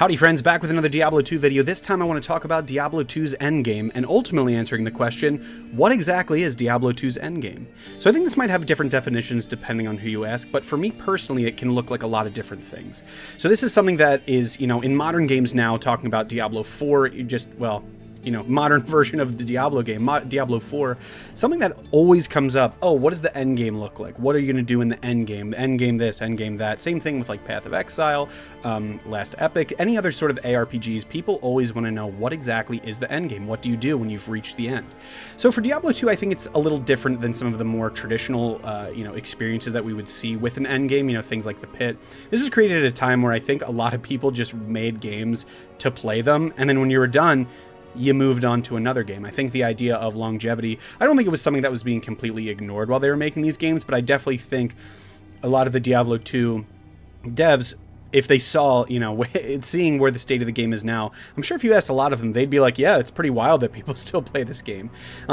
Howdy friends, back with another Diablo 2 video. This time I want to talk about Diablo 2's endgame and ultimately answering the question, what exactly is Diablo 2's endgame? So I think this might have different definitions depending on who you ask, but for me personally it can look like a lot of different things. So this is something that is, in modern games now, talking about Diablo 4, modern version of the Diablo game, Diablo 4, something that always comes up, oh, what does the end game look like? What are you going to do in the end game? End game this, end game that. Same thing with like Path of Exile, Last Epic, any other sort of ARPGs. People always want to know what exactly is the end game? What do you do when you've reached the end? So for Diablo 2, I think it's a little different than some of the more traditional, experiences that we would see with an end game, things like the Pit. This was created at a time where I think a lot of people just made games to play them, and then when you were done, you moved on to another game. I think the idea of longevity, I don't think it was something that was being completely ignored while they were making these games, but I definitely think a lot of the Diablo 2 devs, if they saw, seeing where the state of the game is now, I'm sure if you asked a lot of them, they'd be like, yeah, it's pretty wild that people still play this game.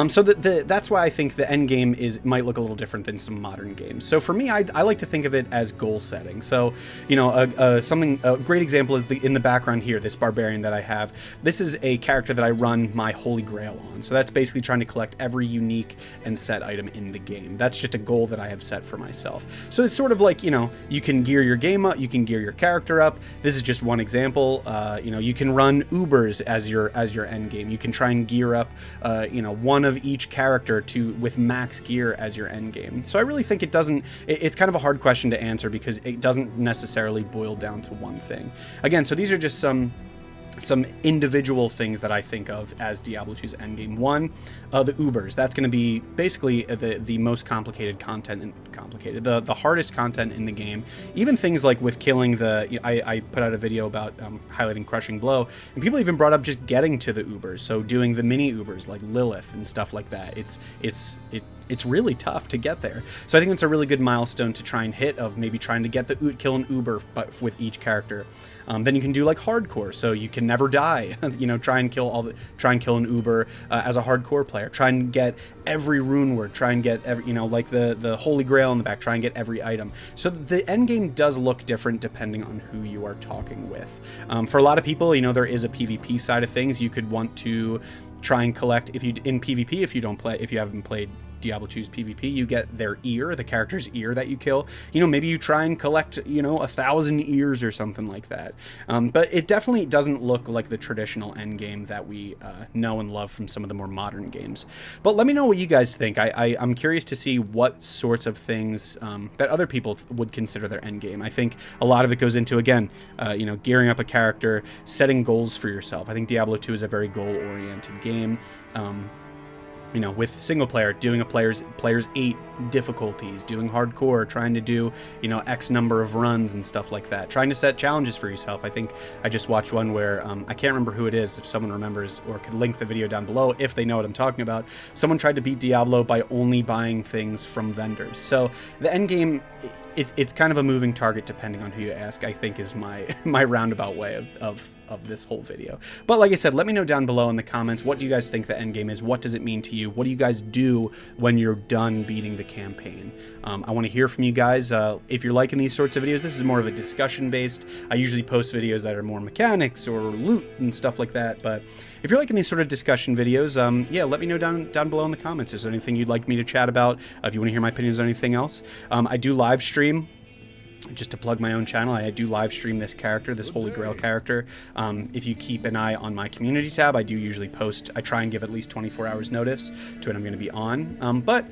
So that's why I think the end game might look a little different than some modern games. So for me, I like to think of it as goal setting. So, a great example is in the background here, this barbarian that I have. This is a character that I run my Holy Grail on. So that's basically trying to collect every unique and set item in the game. That's just a goal that I have set for myself. So it's sort of like, you can gear your game up, you can gear your character up. This is just one example. You can run Ubers as your end game. You can try and gear up, one of each character with max gear as your end game. So I really think it's kind of a hard question to answer because it doesn't necessarily boil down to one thing. Again, so these are just some individual things that I think of as Diablo 2's endgame. One, the Ubers. That's going to be basically the most complicated content, the hardest content in the game. Even things like with killing I put out a video about highlighting Crushing Blow, and people even brought up just getting to the Ubers. So doing the mini Ubers like Lilith and stuff like that. It's really tough to get there. So I think it's a really good milestone to try and hit, of maybe trying to get kill an Uber, but with each character. Then you can do like hardcore, so you can never die. Try and kill an Uber as a hardcore player. Try and get every rune word. Try and get every, like the Holy Grail in the back. Try and get every item. So the end game does look different depending on who you are talking with. For a lot of people, there is a PvP side of things. You could want to try and collect in PvP if you haven't played Diablo 2's PvP, you get their ear, the character's ear that you kill. Maybe you try and collect, 1,000 ears or something like that. But it definitely doesn't look like the traditional end game that we know and love from some of the more modern games. But let me know what you guys think. I'm curious to see what sorts of things that other people would consider their end game. I think a lot of it goes into, again, gearing up a character, setting goals for yourself. I think Diablo 2 is a very goal-oriented game. With single player, doing a player's 8 difficulties, doing hardcore, trying to do, X number of runs and stuff like that, trying to set challenges for yourself. I think I just watched one where, I can't remember who it is, if someone remembers or could link the video down below if they know what I'm talking about. Someone tried to beat Diablo by only buying things from vendors. So the end game, it's kind of a moving target depending on who you ask, I think is my roundabout way of this whole video. But like I said, let me know down below in the comments, what do you guys think the end game is? What does it mean to you? What do you guys do when you're done beating the campaign? I want to hear from you guys. If you're liking these sorts of videos, this is more of a discussion based. I usually post videos that are more mechanics or loot and stuff like that, but if you're liking these sort of discussion videos, yeah, let me know down below in the comments. Is there anything you'd like me to chat about? If you want to hear my opinions on anything else, I do live stream. Just to plug my own channel, I do live stream this character, this Holy Grail character. If you keep an eye on my community tab, I do usually post. I try and give at least 24 hours notice to when I'm going to be on. But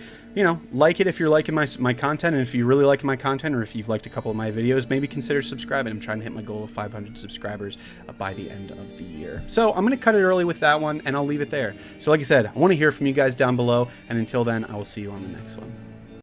like it if you're liking my content, and if you really like my content, or if you've liked a couple of my videos, maybe consider subscribing. I'm trying to hit my goal of 500 subscribers by the end of the year. So I'm going to cut it early with that one, and I'll leave it there. So like I said, I want to hear from you guys down below, and until then, I will see you on the next one.